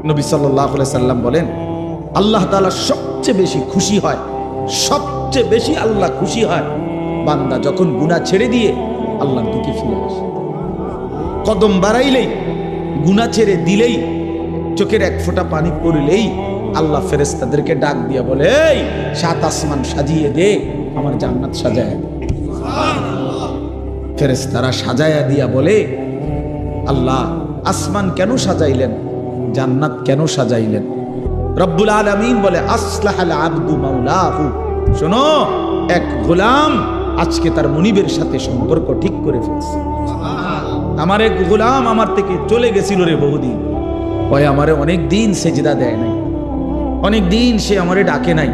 নবী সাল্লাল্লাহু আলাইহি সাল্লাম বলেন, আল্লাহ তাআলা সবচেয়ে বেশি খুশি হয়, সবচেয়ে বেশি আল্লাহ খুশি হয় বান্দা যখন গুনাহ ছেড়ে দিয়ে আল্লাহর দিকে ফিরে আসে। কদম বাড়াইলেই, গুনাহ ছেড়ে দিলেই, চোখের এক ফোঁটা পানি পড়লেই আল্লাহ ফেরেশতাদেরকে ডাক দিয়া বলে, এই সাত আসমান সাজিয়ে দে, আমার জান্নাত সাজায়া দে। ফেরেশতারা সাজায়া দিয়া বলে, আল্লাহ আসমান কেন সাজাইলেন, জান্নাত কেন সাজাইলেন? রব্বুল আলামিন বলে, আসলাহাল আবদু মাওলাহু। শোনো, এক গোলাম আজকে তার মুনিবের সাথে সম্পর্ক ঠিক করে ফেলছে। আমার এক গোলাম আমার থেকে চলে গেছিল রে বহুদিন, ওই আমারে অনেক দিন সেজদা দেয় নাই, অনেক দিন সে আমারে ডাকে নাই,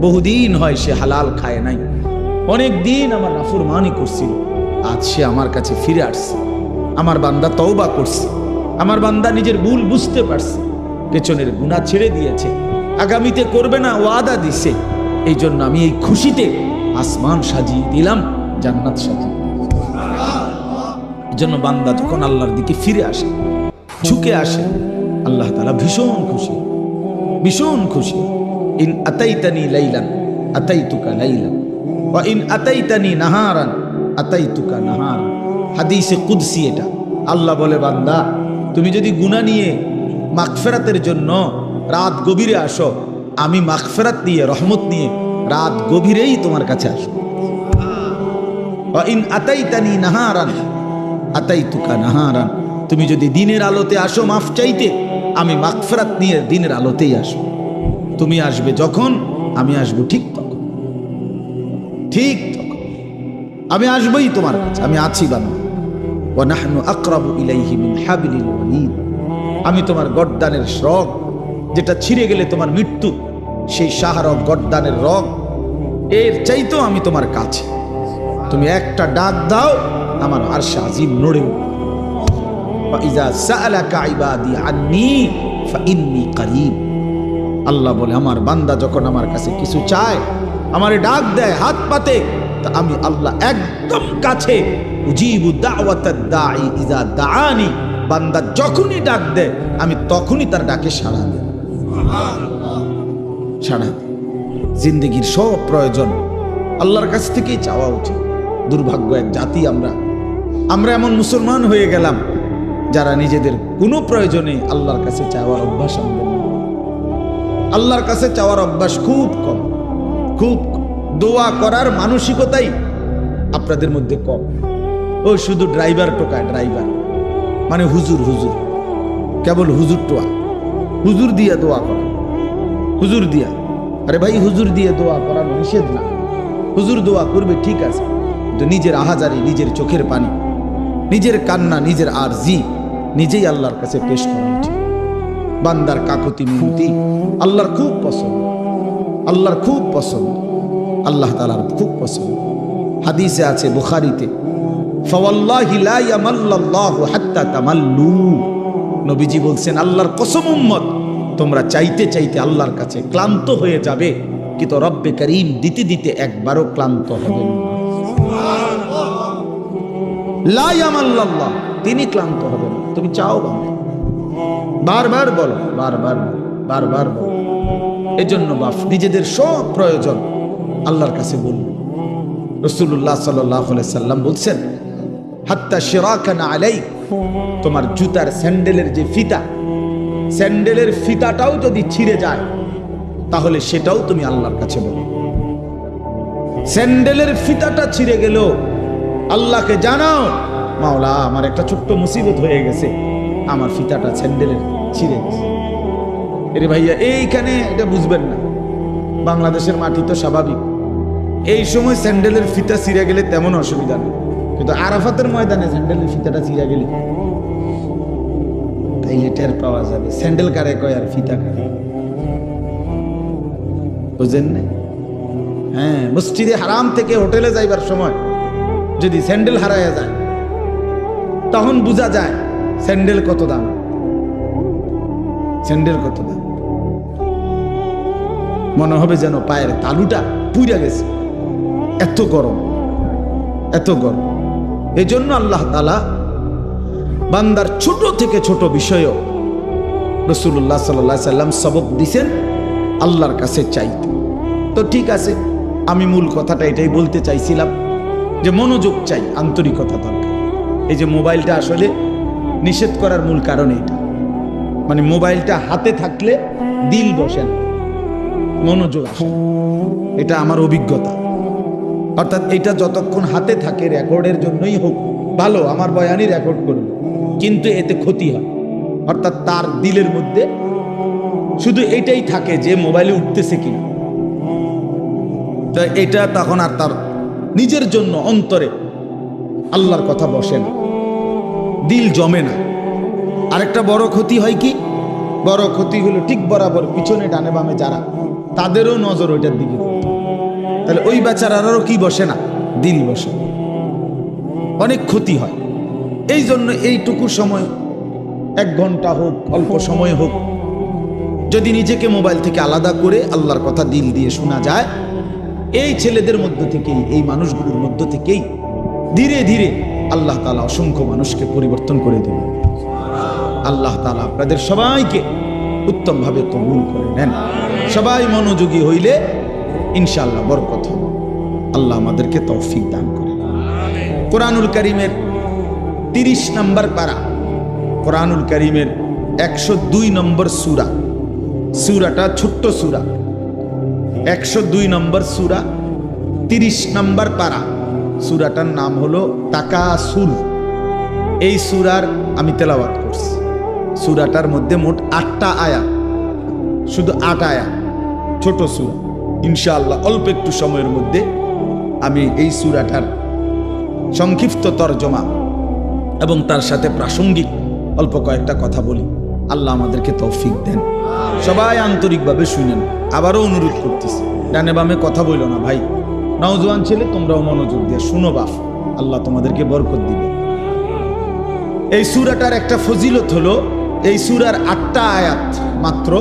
বহুদিন হয় সে হালাল খায় নাই, অনেক দিন আমার নাফরমানি করছিল, আজ সে আমার কাছে ফিরে আসছে। আমার বান্দা তওবা করছে, আমার বান্দা নিজের ভুল বুঝতে পারছে, পেছনের গুনাহ ছেড়ে দিয়েছে, আগামীতে করবে না ওয়াদা দিছে। এই জন্য আমি এই খুশিতে আসমান সাজিয়ে দিলাম, জান্নাত সাজিয়ে। এই জন্য বান্দা যখন আল্লাহর দিকে ফিরে আসে, ঝুঁকে আসে, আল্লাহ তাআলা ভীষণ খুশি, ভীষণ খুশি। ইন আতাইতানি লাইলান আতাইতুকা লাইলান ওয়া ইন আতাইতানি নাহারান আতাইতুকা নাহারান। হাদিসে কুদসি এটা। আল্লাহ বলে, বান্দা তুমি যদি গুনাহ নিয়ে মাগফিরাতের জন্য রাত গভীরে আসো, আমি মাগফিরাত নিয়ে, রহমত নিয়ে রাত গভীরেই তোমার কাছে আসো। ওয়া ইন আতাইতানি নাহারান আতাইতুকা নাহারান। তুমি যদি দিনের আলোতে আসো মাফ চাইতে, আমি মাগফিরাত নিয়ে দিনের আলোতেই আসো। তুমি আসবে যখন, আমি আসবো ঠিক তখন, ঠিক তখন আমি আসবই তোমার কাছে, আমি আছি বান্দা। ওয়া নাহনু আকরাবু ইলাইহি মিন হাবলিল ওয়ারিদ। আমি তোমার গর্দানের রগ, যেটা ছিঁড়ে গেলে তোমার মৃত্যু, সেই শাহরগ গর্দানের রগ, এর চাইতেও আমি তোমার কাছে। তুমি একটা ডাক দাও, আমার আরশ আজিম নড়ে উঠবে। ফাইজা সাআলাকা ইবাদি আন্নী ফাইন্নী করিব। আল্লাহ বলে, আমার বান্দা যখন আমার কাছে কিছু চায়, আমারে ডাক দেয়, হাত পাতে, তা আমি আল্লাহ একদম কাছে। উজিবু দাওয়াতাদ দাঈ ইজা দাআনি। বান্দা যখনই ডাক দেয়, আমি তখনই তার ডাকে সাড়া দিই, সাড়া দিই। জিন্দেগির সব প্রয়োজন আল্লাহর কাছ থেকেই চাওয়া উচিত। দুর্ভাগ্য এক জাতি আমরা, আমরা এমন মুসলমান হয়ে গেলাম যারা নিজেদের কোনো প্রয়োজনে আল্লাহর কাছে চাওয়ার অভ্যাস আমাদের নেই। আল্লাহর কাছে চাওয়ার অভ্যাস খুব কম, খুব কম। দোয়া করার মানসিকতাই আপনাদের মধ্যে কম। ও শুধু ড্রাইভার টোকায়, ড্রাইভার মানে হুজুর, হুজুর, কেবল হুজুর টোয়া, হুজুর দিয়া দোয়া করা, হুজুর দিয়া। আরে ভাই, হুজুর দিয়ে দোয়া করা নিষেধ না, হুজুর দোয়া করবে ঠিক আছে, কিন্তু নিজের আহাজারি, নিজের চোখের পানি, নিজের কান্না, নিজের আরজি নিজেই আল্লাহর কাছে পেশ করা উচিত। বান্দার কাকুতি মিনতি আল্লাহর খুব পছন্দ, আল্লাহর খুব পছন্দ, আল্লাহ তাআলার খুব পছন্দ। হাদিসে আছে বুখারীতে, ফাওয়াল্লাহি লা ইয়ামাল্লাল্লাহু হাত্তা তামাল্লু। নবীজি বলছেন, আল্লাহর কসম উম্মত, তোমরা চাইতে চাইতে আল্লাহর কাছে ক্লান্ত হয়ে যাবে, কিন্তু রব্বে করিম দিতে দিতে একবারও ক্লান্ত হবেন না। লা ইয়ামাল্লাল্লাহ, তিনি ক্লান্ত হবেন। তুমি চাও বাবা, বারবার বলো, বারবার বারবার বলো। এজন্য বাপ নিজেদের সব প্রয়োজন আল্লাহর কাছে বলুন। রাসূলুল্লাহ সাল্লাল্লাহু আলাইহি সাল্লাম বলছেন, হাত্তা শিরাকানা আলাইক, তোমার জুতার স্যান্ডেলের যে ফিতা, স্যান্ডেলের ফিতাটাও যদি ছিঁড়ে যায়, তাহলে সেটাও তুমি আল্লাহর কাছে বলো। স্যান্ডেলের ফিতাটা ছিঁড়ে গেল, আল্লাহকে জানাও, মাওলা আমার একটা ছোট্ট মুসিবত হয়ে গেছে, আমার ফিতাটা স্যান্ডেলের ছিঁড়ে গেছে। এরে ভাইয়া, এইখানে এটা বুঝবেন না, বাংলাদেশের মাটি তো স্বাভাবিক, এই সময় স্যান্ডেলের ফিতা ছিঁড়ে গেলে তেমন অসুবিধা নেই, কিন্তু আরাফাতের ময়দানে স্যান্ডেলের ফিতাটা ছিঁড়ে গেলে তাইলে টের পাওয়া যাবে স্যান্ডেল কারে কয় আর ফিতা কারে। বুঝেন না? হ্যাঁ, মসজিদে হারাম থেকে হোটেলে যাইবার সময় যদি স্যান্ডেল হারায়া যায়, তখন বোঝা যায় স্যান্ডেল কত দাম, স্যান্ডেল কত দাম। মনে হবে যেন পায়ের তালুটা পুড়ে গেছে, এত গরম, এত গরম। এই জন্য আল্লাহ তাআলা বান্দার ছোট থেকে ছোট বিষয়ও রাসূলুল্লাহ সাল্লাল্লাহু আলাইহি সাল্লাম সবক দিছেন আল্লাহর কাছে চাইতে। তো ঠিক আছে, আমি মূল কথাটা এটাই বলতে চাইছিলাম যে মনোযোগ চাই, আন্তরিকতা দরকার। এই যে মোবাইলটা আসলে নিষেধ করার মূল কারণ এটা, মানে মোবাইলটা হাতে থাকলে দিল বসে না, মনোযোগ আসে, এটা আমার অভিজ্ঞতা। অর্থাৎ এটা যতক্ষণ হাতে থাকে রেকর্ডের জন্যই হোক, ভালো, আমার বয়ানই রেকর্ড করবে, কিন্তু এতে ক্ষতি হয়। অর্থাৎ তার দিলের মধ্যে শুধু এটাই থাকে যে মোবাইলে উঠতেছে কিনা, তো এটা তখন আর তার নিজের জন্য অন্তরে আল্লাহর কথা বসে না, দিল জমে না। আরেকটা বড় ক্ষতি হয় কি, বড় ক্ষতি হলো ঠিক বরাবর পিছনে ডানে বামে যারা, তাদেরও নজর ওইটার দিকে, তাহলে ওই বেচারারও কি বসে না, দিল বসে, অনেক ক্ষতি হয়। এই জন্য এইটুকু সময়, 1 ঘন্টা হোক, অল্প সময় হোক, যদি নিজেকে মোবাইল থেকে আলাদা করে আল্লাহর কথা দিল দিয়ে শোনা যায়, এই ছেলেদের মধ্য থেকেই, এই মানুষগুলোর মধ্য থেকেই ধীরে ধীরে আল্লাহ তাআলা অসংখ্য মানুষকে পরিবর্তন করে দেবেন। আল্লাহ তাআলা আপনাদের সবাইকে উত্তমভাবে কবুল করে নেন। সবাই মনোযোগী হইলে ইনশাআল্লাহ বরকত হবে। আল্লাহ আমাদেরকে তৌফিক দান করেন। কোরআনুল কারীমের 30 নম্বর পারা, কোরআনুল কারীমের 102 নম্বর সূরা, সূরাটা ছোট্ট সূরা, 102 নম্বর সূরা, 30 নম্বর পারা। সূরাটার নাম হলো তাকাসুর। এই সূরার আমি তেলাওয়াত করছি। সূরাটার মধ্যে মোট 8টা আয়াত, শুধু 8 আয়াত, ছোট সূরা। ইনশাআল্লাহ অল্প একটু সময়ের মধ্যে আমি এই সূরাটার সংক্ষিপ্ত তরজমা এবং তার সাথে প্রাসঙ্গিক অল্প কয়েকটা কথা বলি। আল্লাহ আমাদেরকে তৌফিক দেন। সবাই আন্তরিকভাবে শুনেন। আবারও অনুরোধ করতেছি, ডানে বামে কথা বইল না ভাই, নওজোয়ান ছেলে তোমরাও মনোযোগ দিয়ে শুনো বাপ, আল্লাহ তোমাদেরকে বরকত দিবে। এই সূরাটার একটা ফজিলত হলো, এই সূরার 8টা আয়াত মাত্র।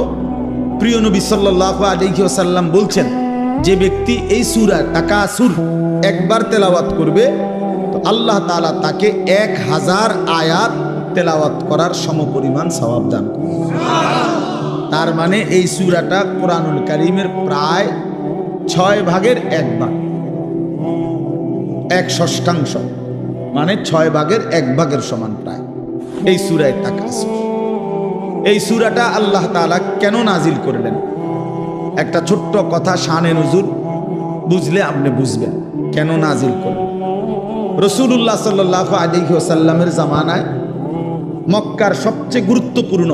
প্রিয় নবী সাল্লাল্লাহু আলাইহি ওয়াসাল্লাম বলছেন, যে ব্যক্তি এই সূরা তাকাসুর একবার তেলাওয়াত করবে, তো আল্লাহ তাআলা তাকে 1000 আয়াত তেলাওয়াত করার সমপরিমাণ সওয়াব দান করবেন। তার মানে এই সূরাটা কোরআনুল কারীমের প্রায় 6 ভাগের 1 ভাগ, 1/6, মানে 6 ভাগের 1 ভাগের সমান প্রায় এই সূরায় তাকাসুর। এই সূরাটা আল্লাহ তাআলা কেন নাজিল করলেন, একটা ছোট্ট কথা, শানে নুজুল বুঝলে আপনি বুঝবেন কেন নাজিল করলেন। রাসূলুল্লাহ সাল্লাল্লাহু আলাইহি ওয়াসাল্লামের জামানায় মক্কার সবচেয়ে গুরুত্বপূর্ণ,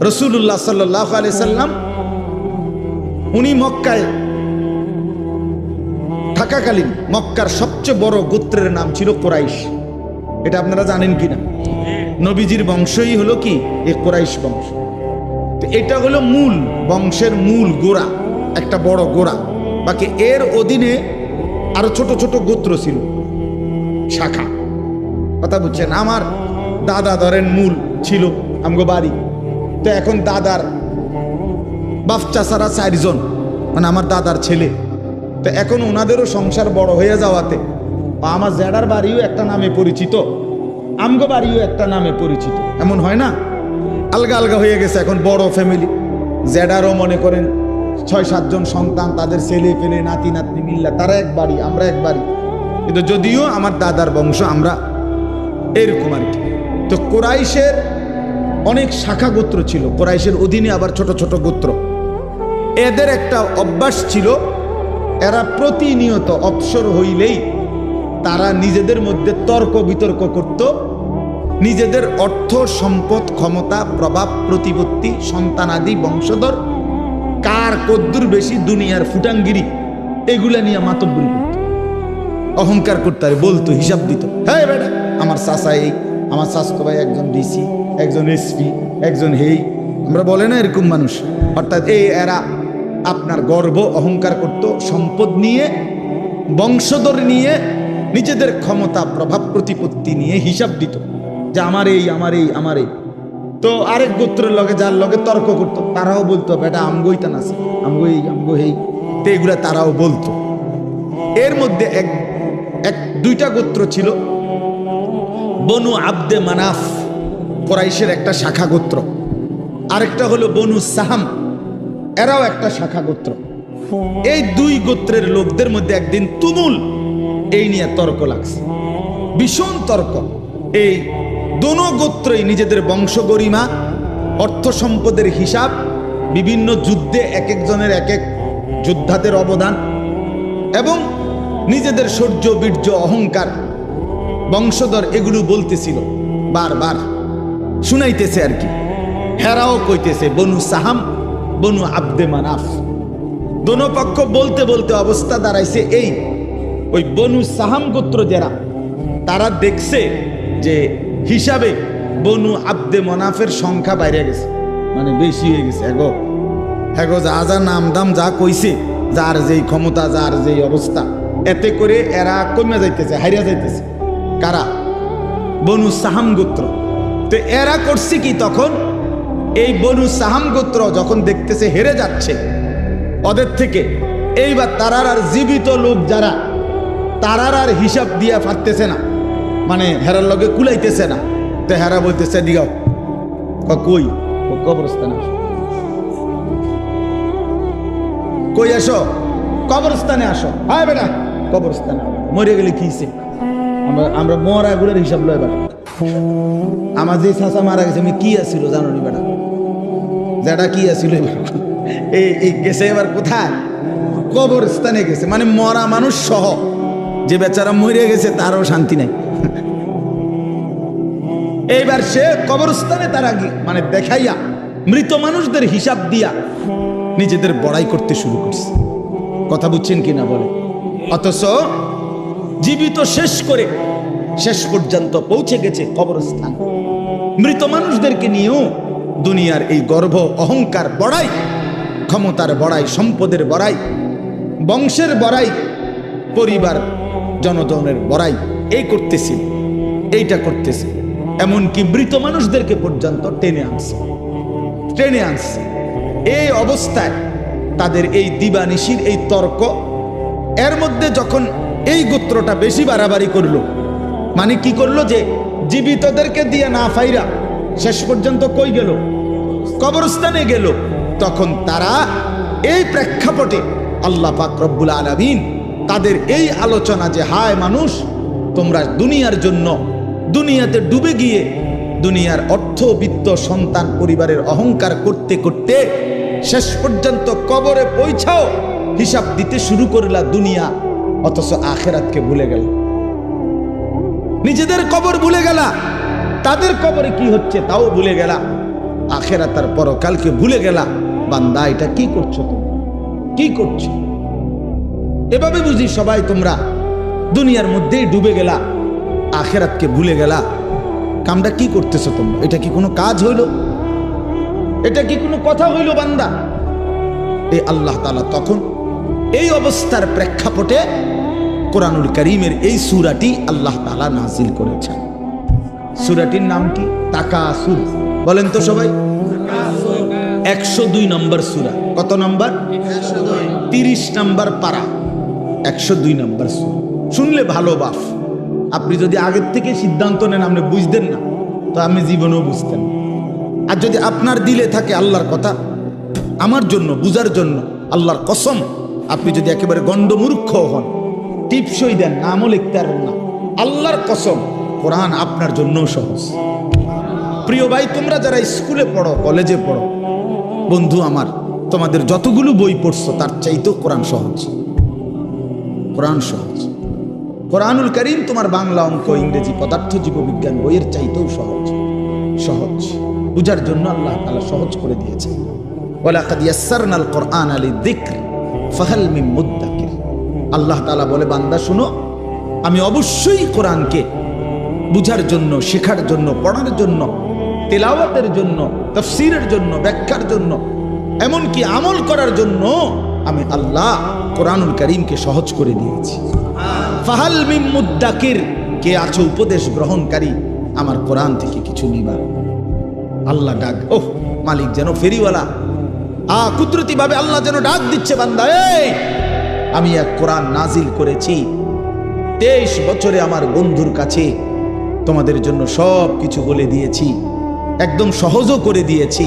রাসূলুল্লাহ সাল্লাল্লাহু আলাইহি সাল্লাম উনি মক্কায় থাকাকালীন মক্কার সবচেয়ে বড় গোত্রের নাম ছিল কুরাইশ। এটা আপনারা জানেন কিনা? নবীজির বংশই হলো কি এই কুরাইশ বংশ। তো এটা হলো মূল বংশের মূল গোড়া, একটা বড় গোড়া। বাকি এর অধীনে আরো ছোট ছোট গোত্র ছিল, শাখা। কথা বুঝছেন? আমার দাদা ধরেন মূল ছিল আমগো বাড়ি, তো এখন দাদার বাপ চাচারা 4 জন, মানে আমার দাদার ছেলে। তো এখন ওনাদেরও সংসার বড় হয়ে যাওয়াতে আমার জেডার বাড়িও একটা নামে পরিচিত, আমগো বাড়িও একটা নামে পরিচিত, এমন হয় না? আলগা আলগা হয়ে গেছে এখন, বড় ফ্যামিলি। জেডারও মনে করেন 6-7 জন সন্তান, তাদের ছেলে পেলে নাতি নাতনি মিল্লা, তারা এক বাড়ি, আমরা এক বাড়ি। কিন্তু যদিও আমার দাদার বংশ আমরা এরকম আর কি। তো কুরাইশের অনেক শাখা গোত্র ছিল, কুরাইশের অধীনে আবার ছোট ছোট গোত্র। এদের একটা অভ্যাস ছিল, এরা প্রতিনিয়ত অবসর হইলেই তারা নিজেদের মধ্যে তর্ক বিতর্ক করত, নিজেদের অর্থ সম্পদ ক্ষমতা প্রভাব প্রতিপত্তি সন্তানাদি বংশধর কার কদ্দুর বেশি দুনিয়ার ফুটাঙ্গিরি এগুলা নিয়ে মাতব্বরি করত, অহংকার করতে আর বলতো, হিসাব দিত। হ্যাঁ বেটা আমার চাচা এই, আমার চাচতো ভাই একজন ডিসি, একজন এসপি, একজন হেই, আমরা বলে না এরকম মানুষ। অর্থাৎ এই এরা আপনার গর্ব অহংকার করত, সম্পদ নিয়ে বংশধর নিয়ে নিজেদের ক্ষমতা প্রভাব প্রতিপত্তি নিয়ে হিসাব দিত যে আমার এই আমার এই আমার এই। তো আরেক গোত্রের লগে যার লগে তর্ক করতো তারাও বলতো বেটা আমগোই তা নাছে, আমগো এই আমগো হেই, তো এগুলা তারাও বলতো। এর মধ্যে এক 2টা গোত্র ছিল, বনু আব্দে মানাফ, কুরাইশের একটা শাখা গোত্র। আরেকটা হলো বনু সাহাম, এরাও একটা শাখা গোত্র। এই দুই গোত্রের লোকদের মধ্যে একদিন তুমুল এই নিয়ে তর্ক লাগছে, ভীষণ তর্ক। এই দোনো গোত্রই নিজেদের বংশ গরিমা, অর্থ সম্পদের হিসাব, বিভিন্ন যুদ্ধে এক একজনের এক এক যোদ্ধাদের অবদান এবং নিজেদের শৌর্য বীর্য অহংকার বংশধর এগুলো বলতেছিল, বারবার শুনাইতেছে আর কি। হেরাও কইতেছে বনু সাহাম বনু আব্দে মানাফ, দোনো পক্ষ বলতে বলতে অবস্থা দাঁড়াইছে এই, ওই বনু সাহাম গোত্র যারা, তারা দেখছে যে হিসাবে বনু আব্দে মনাফের সংখ্যা বাইরে গেছে, মানে বেশি হয়ে গেছে। হ্যাগো যা যা নাম দাম যা কইছে, যার যেই ক্ষমতা, যার যেই অবস্থা, এতে করে এরা কমে যাইতেছে, হারিয়া যাইতেছে। কারা? বনু সাহাম গোত্র। তো এরা করছে কি, তখন এই বনু সাহাম গোত্র যখন দেখতেছে হেরে যাচ্ছে ওদের থেকে, এইবার তারার আর জীবিত লোক যারা, তারার আর হিসাব দিয়া পারতেছে না, মানে হেরার লগে কুলাইতেছে না। তো হেরা বলতেছে দিগাও, কই কবরস্থানে আসো, কই আসো, কবরস্থানে আসো। হ্যাঁ বেটা কবরস্থানে, মরে গেলে কি আমরা মরা গুলোর হিসাব লয় বেটা। আমার যে চাচা মারা গেছে আমি কি আসছিল জানো নি বেটা, যেটা কি আসছিল এই গেছে এবার কোথায়, কবরস্থানে গেছে, মানে মরা মানুষ সহ। যে বেচারা মরে গেছে তারও শান্তি নাই। এইবার সে কবরস্থানে তারা মানে দেখাইয়া মৃত মানুষদের হিসাব দিয়া নিজেদের বড়াই করতে শুরু করছে। কথা বুঝছেন কিনা বলে? অথচ জীবিত শেষ করে শেষ পর্যন্ত পৌঁছে গেছে কবরস্থান। মৃত মানুষদেরকে নিয়েও দুনিয়ার এই গর্ব, অহংকার, বড়াই, ক্ষমতার বড়াই, সম্পদের বড়াই, বংশের বড়াই, পরিবার জনজনের বড়াই, এই করতেছি, এইটা করতেছে। এমনকি মৃত মানুষদেরকে পর্যন্ত টেনে আনছে। এই অবস্থায় তাদের এই দিবানিশির এই তর্ক, এর মধ্যে যখন এই গোত্রটা বেশি বাড়াবাড়ি করলো, মানে কি করলো, যে জীবিতদেরকে দিয়ে না ফাইরা শেষ পর্যন্ত কই গেল, কবরস্থানে গেল। তখন তারা এই প্রেক্ষাপটে আল্লাহ পাক রব্বুল আলামিন তাদের এই আলোচনা যে হায় মানুষ, তোমরা দুনিয়ার জন্য দুনিয়াতে ডুবে গিয়ে দুনিয়ার অর্থ, বিত্ত, সন্তান, পরিবারের অহংকার করতে করতে শেষ পর্যন্ত কবরে পৌঁছাও হিসাব দিতে শুরু করলা দুনিয়া, অথচ আখিরাতকে ভুলে গেল। নিজেদের কবর ভুলে গেলা, তাদের কবরে কি হচ্ছে তাও ভুলে গেলা, আখিরাত আর পরকালকে ভুলে গেলা। বান্দা এটা কি করছো, তুমি কি করছো? এভাবে বুঝি সবাই তোমরা দুনিয়ার মধ্যেই ডুবে গেলা, আখিরাতকে ভুলে গেলা। কামটা কি করতেছো তোমরা? এটা কি কোনো কাজ হইল? এটা কি কোনো কথা হইল বান্দা? এই আল্লাহ তাআলা তখন এই অবস্থার প্রেক্ষাপটে কোরআনুল কারীমের এই সূরাটি আল্লাহ তাআলা নাজিল করেছেন। সূরাটির নাম কি? তাকাসুর। বলেন তো সবাই। 102 নম্বর সূরা। কত নম্বর? 30 নম্বর পারা, 102 নম্বর সূরা। শুনলে ভালো বাপ, আপনি যদি আগের থেকে সিদ্ধান্ত নেন আপনি বুঝতেন না, তো আমি জীবনেও বুঝতেন। আর যদি আপনার দিলে থাকে আল্লাহর কথা আমার জন্য বুঝার জন্য, আল্লাহর কসম, আপনি যদি একেবারে গণ্ডমূর্খ হন, টিপসই দেন, নামও লিখতে পারেন না, আল্লাহর কসম কোরআন আপনার জন্যও সহজ। প্রিয় ভাই, তোমরা যারা স্কুলে পড়ো, কলেজে পড়ো, বন্ধু আমার, তোমাদের যতগুলো বই পড়ছো তার চাইতেও কোরআন সহজ। কোরআন সহজ। কোরআনুল কারীম তোমার বাংলা, অঙ্ক, ইংরেজি, পদার্থ, জীববিজ্ঞান বইয়ের চাইতেও সহজ। বুঝার জন্য আল্লাহ তাআলা সহজ করে দিয়েছে। ওয়ালাকাদ ইয়াসসারনাল কুরআনা লিযিকর ফাহাল মিন মুদ্দাকির। আল্লাহ তাআলা বলে, বান্দা শুনো, আমি অবশ্যই কোরআনকে বুঝার জন্য, শেখার জন্য, পড়ার জন্য, তেলাওয়াতের জন্য, তাফসীরের জন্য, ব্যাখ্যার জন্য, এমনকি আমল করার জন্য আমি আল্লাহ কোরআনুল কারীমকে সহজ করে দিয়েছি। ফাহাল মিন মুদ্দাকির, কে আছো উপদেশ গ্রহণকারী আমার কোরআন থেকে কিছু নিবা? আল্লাহ ডাক, ওহ মালিক যেন ফেরিওয়ালা, কুদরতি ভাবে আল্লাহ যেন ডাক দিচ্ছে, বান্দা এই আমি এক কোরআন নাজিল করেছি, 23 বছরে আমার বন্ধুর কাছে তোমাদের জন্য সব কিছু বলে দিয়েছি, একদম সহজও করে দিয়েছি।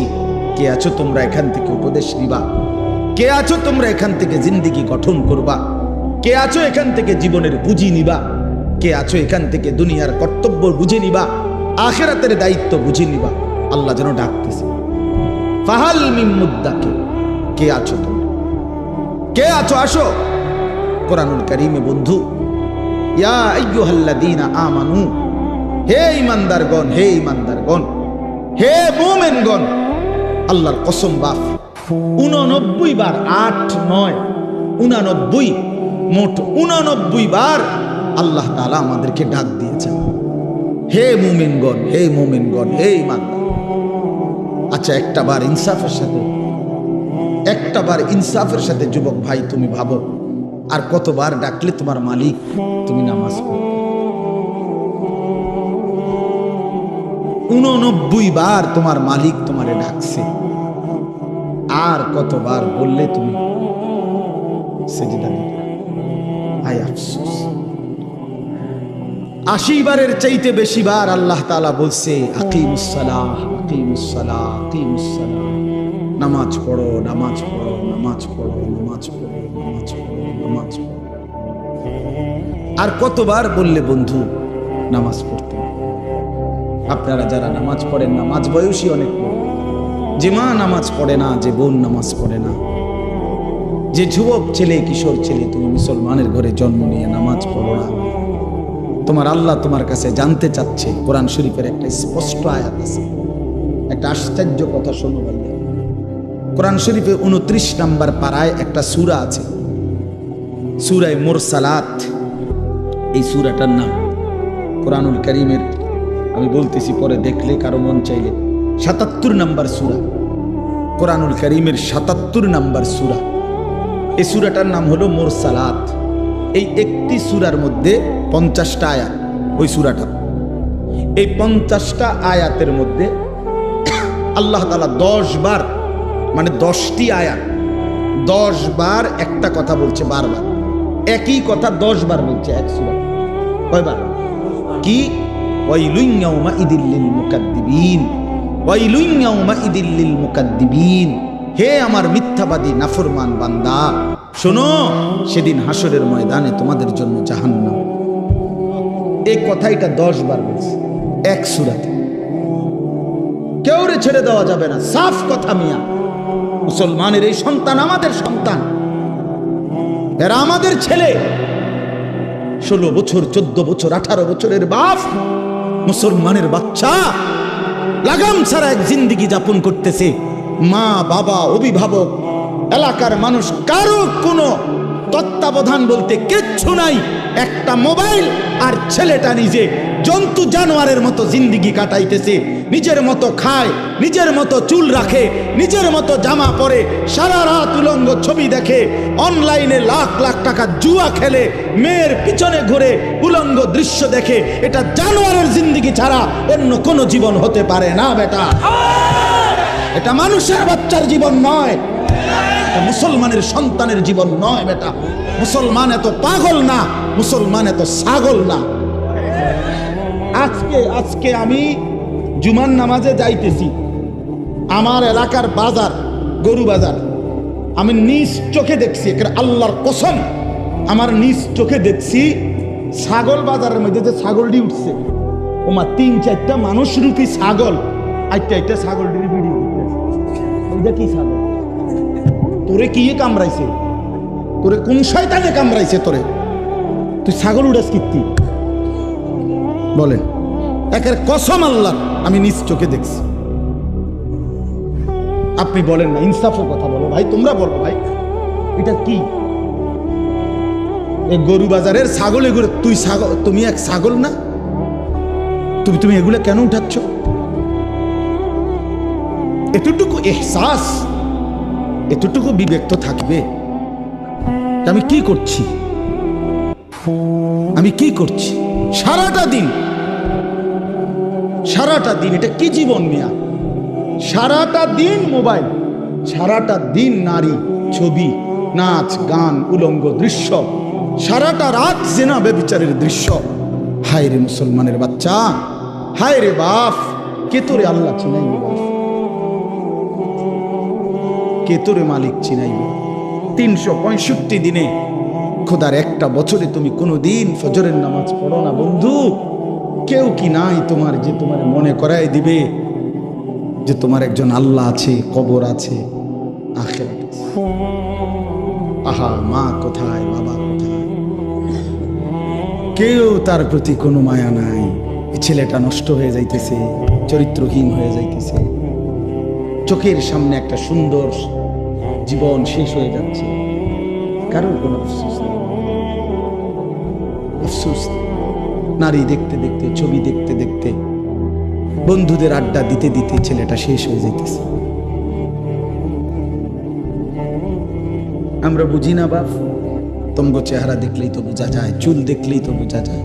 কে আছো তোমরা এখান থেকে উপদেশ নিবা? কে আছো তোমরা এখান থেকে জিন্দেগি গঠন করবা? কে আছো এখান থেকে জীবনের বুঝি নিবা? কে আছো এখান থেকে দুনিয়ার কর্তব্য বুঝে নিবা, আখিরাতের দায়িত্ব বুঝে নিবা? আল্লাহ যেন ডাকতেছে, ফাহাল মিন মুদ্দাকির, কে আছো তোমরা? কে আছো? আসো। কোরআনুল কারীমে বন্ধু, ইয়া আইয়ুহাল্লাযীনা আমানু, হে ঈমানদারগণ, হে ঈমানদারগণ, হে মুমিনগণ, আল্লাহর কসম বাপ 89 বার, 8 9 89, মোট 89 বার আল্লাহ তাআলা আমাদেরকে ডাক দিয়েছেন, হে মুমিনগণ, হে মুমিনগণ, হে ঈমানদার। আচ্ছা, একটা বার ইনসাফের সাথে যুবক ভাই তুমি ভাবো, আর কতবার ডাকলে তোমার মালিক তুমি নামাজ পড়ো? 89 বার তোমার মালিক তোমারে ডাকছে, আর কতবার বললে তুমি সেজদা দিবে? আয় আফসোস। 80 বারের চাইতে বেশি বার আল্লাহ তাআলা বলছে, আকিমুস সালাহ, আকিমুস সালাহ, আকিমুস সালাহ, নামাজ পড়ো, নামাজ পড়ো, নামাজ পড়ো, নামাজ পড়ো, নামাজ পড়ো, নামাজ পড়ো। আর কতবার বললে বন্ধু নামাজ পড়তে? আপনারা যারা নামাজ পড়েন না, মাঝ বয়সী অনেক লোক, যে মা নামাজ পড়ে না, যে বোন নামাজ পড়ে না, যে যুবক ছেলে, কিশোর ছেলে, তুমি মুসলমানের ঘরে জন্ম নিয়ে নামাজ পড়ো না, তোমার আল্লাহ তোমার কাছে জানতে চাচ্ছে। কোরআন শরীফের একটা স্পষ্ট আয়াত আছে, একটা আশ্চর্য কথা শোনো ভাইয়া। কোরআন শরীফে 29 নম্বর পারায় একটা সূরা আছে, সূরায়ে মুরসালাত। এই সূরাটার নাম কোরআনুল কারীমের, আমি বলতেছি পরে দেখলে কারো মন চাইলে, 77 নম্বর সূরা, কোরআনুল কারীমের 77 নম্বর সূরা। এই সূরাটার নাম হলো মুরসালাত। এই একটি সূরার মধ্যে 50টা আয়াত। ওই সূরাটা, এই 50টা আয়াতের মধ্যে আল্লাহ তাআলা 10 বার, মানে 10টি আয়াত 10 বার একটা কথা বলছে, বারবার একই কথা 10 বার বলছে এক সূরা। কয়বার? কি? ওয়াইলুন ইয়াউমাইদিল লিল মুকাদ্দিবিন, ওয়াইলুন ইয়াউমাইদিল লিল মুকাদ্দিবিন, হে আমার মিথ্যাবাদী নাফরমান বান্দা, শোনো, সেদিন হাসরের ময়দানে তোমাদের জন্য জাহান্নাম। এই কথাটা 10 বার বলছে এক সূরাতে। কেউরে ছেড়ে দেওয়া যাবে না, সাফ কথা মিয়া। মুসলমানের এই সন্তান আমাদের সন্তান, এরা আমাদের ছেলে। 16 বছর, 14 বছর, 18 বছরের বাপ, মুসলমানের বাচ্চা লাগাম ছাড়া এক জিন্দেগি যাপন করতেছে। মা, বাবা, অভিভাবক, এলাকার মানুষ, কারো কোনো তত্ত্বাবধান বলতে কিচ্ছু নাই। একটা মোবাইল আর ছেলেটা নিজে জন্তু জানোয়ারের মতো জিন্দেগি কাটাইতেছে। নিজের মতো খায়, নিজের মতো চুল রাখে, নিজের মতো জামা পরে, সারা রাত উলঙ্গ ছবি দেখে, অনলাইনে লাখ লাখ টাকা জুয়া খেলে, মেয়ের পিছনে ঘুরে উলঙ্গ দৃশ্য দেখে। এটা জানোয়ারের জিন্দেগি ছাড়া অন্য কোনো জীবন হতে পারে না বেটা। এটা মানুষের বাচ্চার জীবন নয়, মুসলমানের সন্তানের জীবন নয় বেটা। মুসলমান এত পাগল না, মুসলমান এত ছাগল না। আজকে আমি জুমার নামাজে যাইতেছি, আমার এলাকার বাজার, গরু বাজার, আমি নিজ চোখে দেখছি, আল্লাহর কসম, আমার নিজ চোখে দেখছি ছাগল বাজারের মধ্যে যে ছাগলটি উঠছে, ওমা 3-4টা মানুষ রূপী ছাগল আইটা ছাগলটির ভিডিও করতেছে। ওইটা কি ছাগল? তোরে কি কামড়াইছে? তোরে কোন শয়তানে কামড়াইছে তোরে? তুই ছাগল উড়াস কীর্তি বলে? একের কসম আল্লাহ, আমি নিজ চোখে দেখছি। আপনি বলেন না, ইনসাফের কথা বলো ভাই, তোমরা বলো ভাই, এটা কি? এই গরু বাজারের ছাগল, এগুলো তুই ছাগল, তুমি এক ছাগল না? তুমি এগুলো কেন উঠাচ্ছ? এতটুকু এহসাস, এতটুকু বিবেক তো থাকবে। আমি কি করছি, আমি কি করছি সারাটা দিন? এটা কি জীবন মিয়া? সারাটা দিন মোবাইল, সারাটা দিন নারী, ছবি, নাচ, গান, উলঙ্গ দৃশ্য, সারাটা রাত জেনা ব্যভিচারের দৃশ্য। হায় রে মুসলমানের বাচ্চা, হায় রে বাপ, কে তোরে আল্লাহ চিনাই? কে তোরে মালিক চিনাইবে? 365 দিনে, খোদার একটা বছরে তুমি কোনোদিন ফজরের নামাজ পড়ো না বন্ধু। কেউ কি নাই তোমার যে তোমার মনে করায় দিবে যে তোমার একজন আল্লাহ আছে, কবর আছে, আখিরাত আছে? আহা, মা কোথায়, বাবা কোথায়? কেউ তার প্রতি কোনো মায়া নাই। এই ছেলেটা নষ্ট হয়ে যাইতেছে, চরিত্রহীন হয়ে যাইতেছে, চোখের সামনে একটা সুন্দর জীবন শেষ হয়ে যাচ্ছে, কারোর কোনো আফসোস নেই। আফসোস নেই। নারী দেখতে দেখতে, ছবি দেখতে দেখতে, বন্ধুদের আড্ডা দিতে দিতে ছেলেটা শেষ হয়ে যাইতেছে। আমরা বুঝি না বাপ, তোমার চেহারা দেখলেই তো বোঝা যায়, চুল দেখলেই তো বোঝা যায়।